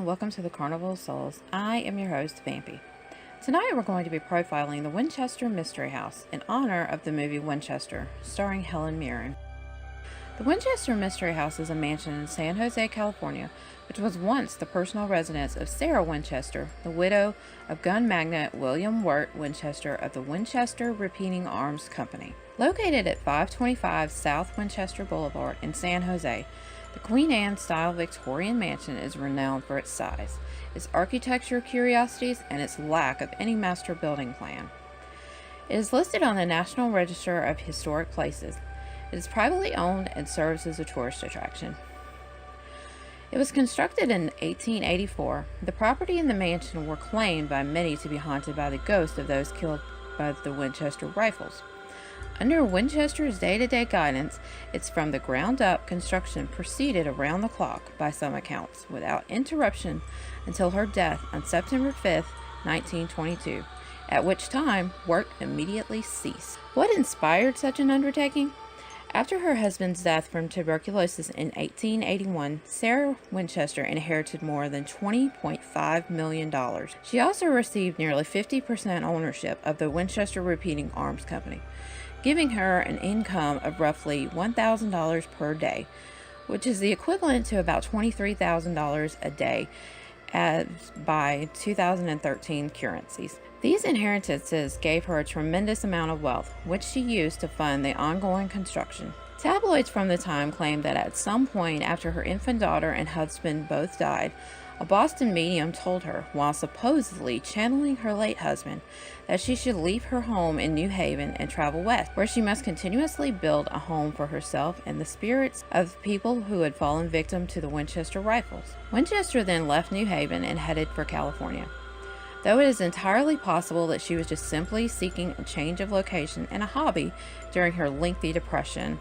welcome to the Carnival of Souls. I am your host, Vampy. Tonight we're going to be profiling the Winchester Mystery House in honor of the movie Winchester, starring Helen Mirren. The Winchester Mystery House is a mansion in San Jose, California, which was once the personal residence of Sarah Winchester, the widow of gun magnate William Wirt Winchester of the Winchester Repeating Arms Company. Located at 525 South Winchester Boulevard in San Jose, the Queen Anne-style Victorian mansion is renowned for its size, its architecture curiosities, and its lack of any master building plan. It is listed on the National Register of Historic Places. It is privately owned and serves as a tourist attraction. It was constructed in 1884. The property and the mansion were claimed by many to be haunted by the ghosts of those killed by the Winchester rifles. Under Winchester's day-to-day guidance, its from the ground-up construction proceeded around the clock, by some accounts, without interruption until her death on September 5, 1922, at which time work immediately ceased. What inspired such an undertaking? After her husband's death from tuberculosis in 1881, Sarah Winchester inherited more than $20.5 million. She also received nearly 50% ownership of the Winchester Repeating Arms Company, giving her an income of roughly $1,000 per day, which is the equivalent to about $23,000 a day by 2013 currencies. These inheritances gave her a tremendous amount of wealth, which she used to fund the ongoing construction. Tabloids from the time claimed that at some point after her infant daughter and husband both died, a Boston medium told her, while supposedly channeling her late husband, that she should leave her home in New Haven and travel west, where she must continuously build a home for herself and the spirits of people who had fallen victim to the Winchester rifles. Winchester then left New Haven and headed for California, though it is entirely possible that she was just simply seeking a change of location and a hobby during her lengthy depression.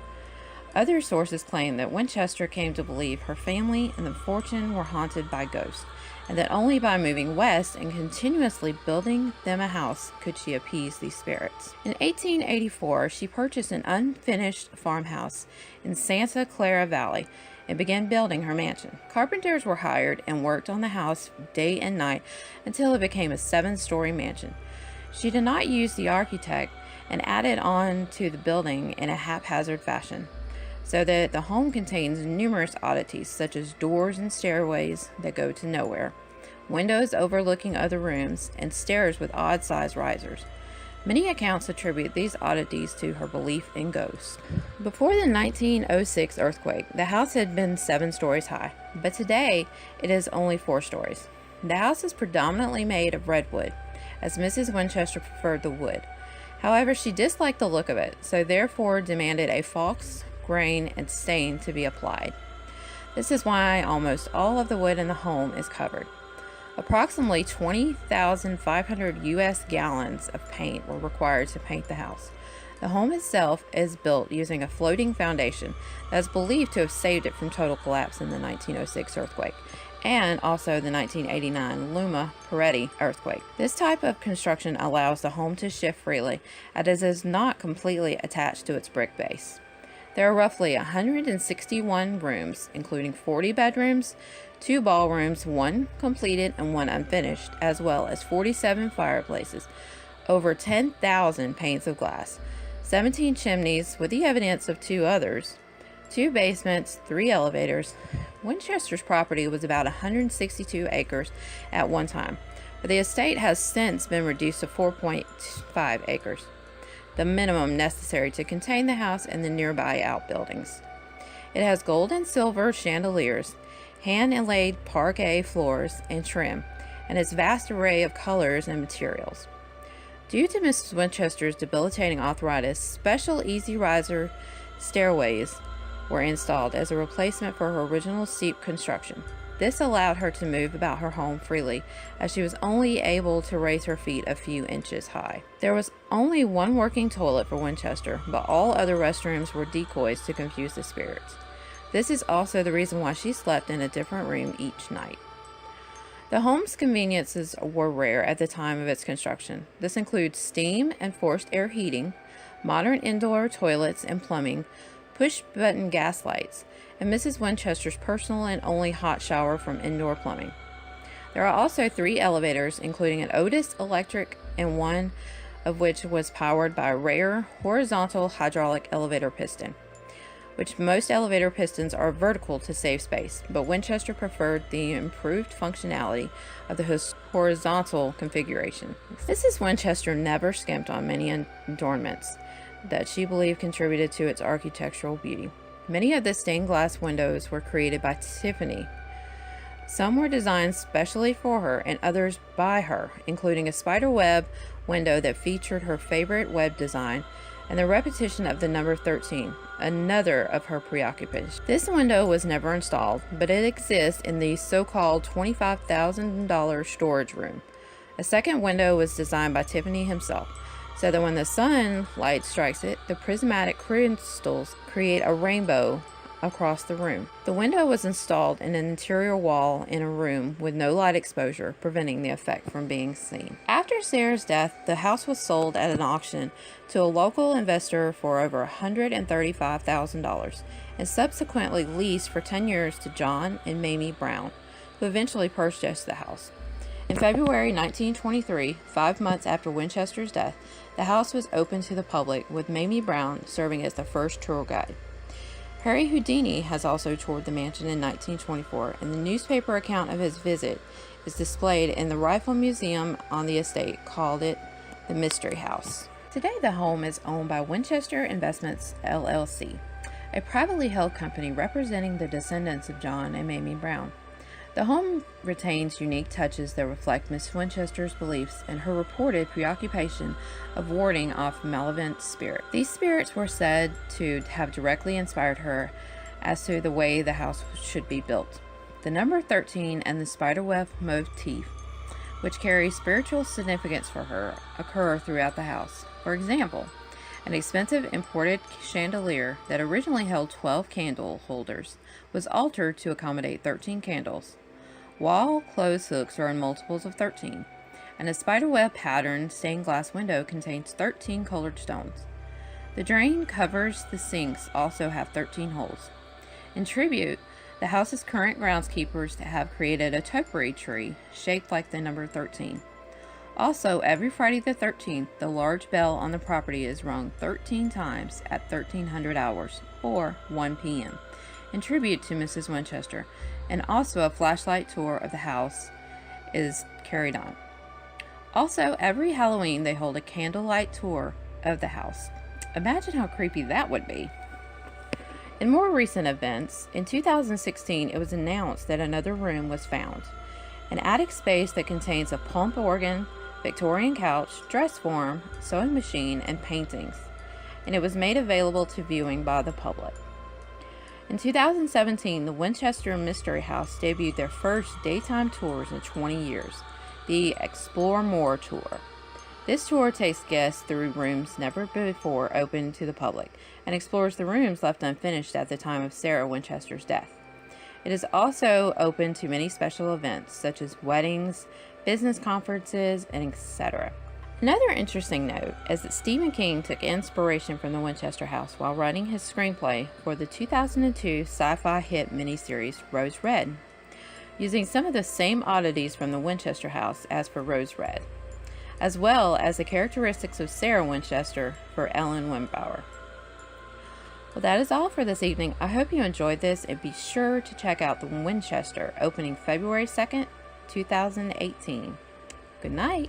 Other sources claim that Winchester came to believe her family and the fortune were haunted by ghosts, and that only by moving west and continuously building them a house could she appease these spirits. In 1884, she purchased an unfinished farmhouse in Santa Clara Valley and began building her mansion. Carpenters were hired and worked on the house day and night until it became a 7-story mansion. She did not use the architect and added on to the building in a haphazard fashion, so that the home contains numerous oddities such as doors and stairways that go to nowhere, windows overlooking other rooms, and stairs with odd-sized risers. Many accounts attribute these oddities to her belief in ghosts. Before the 1906 earthquake, the house had been 7 stories high, but today it is only 4 stories. The house is predominantly made of redwood, as Mrs. Winchester preferred the wood. However, she disliked the look of it, so therefore demanded a false grain and stain to be applied. This is why almost all of the wood in the home is covered. Approximately 20,500 US gallons of paint were required to paint the house. The home itself is built using a floating foundation that is believed to have saved it from total collapse in the 1906 earthquake and also the 1989 Luma Peretti earthquake. This type of construction allows the home to shift freely as it is not completely attached to its brick base. There are roughly 161 rooms, including 40 bedrooms, 2 ballrooms, 1 completed and 1 unfinished, as well as 47 fireplaces, over 10,000 panes of glass, 17 chimneys with the evidence of 2 others, 2 basements, 3 elevators. Winchester's property was about 162 acres at one time, but the estate has since been reduced to 4.5 acres. The minimum necessary to contain the house and the nearby outbuildings. It has gold and silver chandeliers, hand-inlaid parquet floors and trim, and its vast array of colors and materials. Due to Mrs. Winchester's debilitating arthritis, special easy riser stairways were installed as a replacement for her original steep construction. This allowed her to move about her home freely, as she was only able to raise her feet a few inches high. There was only 1 working toilet for Winchester, but all other restrooms were decoys to confuse the spirits. This is also the reason why she slept in a different room each night. The home's conveniences were rare at the time of its construction. This includes steam and forced air heating, modern indoor toilets and plumbing, push-button gas lights, and Mrs. Winchester's personal and only hot shower from indoor plumbing. There are also 3 elevators, including an Otis electric and one of which was powered by a rare horizontal hydraulic elevator piston, which most elevator pistons are vertical to save space, but Winchester preferred the improved functionality of the horizontal configuration. Mrs. Winchester never skimped on many adornments that she believed contributed to its architectural beauty. Many of the stained glass windows were created by Tiffany. Some were designed specially for her and others by her, including a spider web window that featured her favorite web design and the repetition of the number 13, another of her preoccupations. This window was never installed, but it exists in the so-called $25,000 storage room. A second window was designed by Tiffany himself, so that when the sunlight strikes it, the prismatic crystals create a rainbow across the room. The window was installed in an interior wall in a room with no light exposure, preventing the effect from being seen. After Sarah's death, the house was sold at an auction to a local investor for over $135,000 and subsequently leased for 10 years to John and Mamie Brown, who eventually purchased the house. In February 1923, 5 months after Winchester's death, the house was opened to the public, with Mamie Brown serving as the first tour guide. Harry Houdini has also toured the mansion in 1924, and the newspaper account of his visit is displayed in the Rifle Museum on the estate, called it the Mystery House. Today, the home is owned by Winchester Investments, LLC, a privately held company representing the descendants of John and Mamie Brown. The home retains unique touches that reflect Miss Winchester's beliefs and her reported preoccupation of warding off malevolent spirits. These spirits were said to have directly inspired her as to the way the house should be built. The number 13 and the spiderweb motif, which carry spiritual significance for her, occur throughout the house. For example, an expensive imported chandelier that originally held 12 candle holders was altered to accommodate 13 candles. Wall clothes hooks are in multiples of 13, and a spiderweb pattern stained glass window contains 13 colored stones. The drain covers the sinks also have 13 holes. In tribute, the house's current groundskeepers have created a topiary tree shaped like the number 13. Also, every Friday the 13th, the large bell on the property is rung 13 times at 1300 hours, or 1 p.m., in tribute to Mrs. Winchester, and also a flashlight tour of the house is carried on. Also, every Halloween they hold a candlelight tour of the house. Imagine how creepy that would be. In more recent events, in 2016 it was announced that another room was found, an attic space that contains a pump organ, Victorian couch, dress form, sewing machine, and paintings, and it was made available to viewing by the public. In 2017, the Winchester Mystery House debuted their first daytime tours in 20 years, the Explore More Tour. This tour takes guests through rooms never before opened to the public and explores the rooms left unfinished at the time of Sarah Winchester's death. It is also open to many special events such as weddings, business conferences, and etc. Another interesting note is that Stephen King took inspiration from the Winchester House while writing his screenplay for the 2002 sci-fi hit miniseries Rose Red, using some of the same oddities from the Winchester House as for Rose Red, as well as the characteristics of Sarah Winchester for Ellen Wimbauer. Well, that is all for this evening. I hope you enjoyed this, and be sure to check out the Winchester, opening February 2nd, 2018. Good night.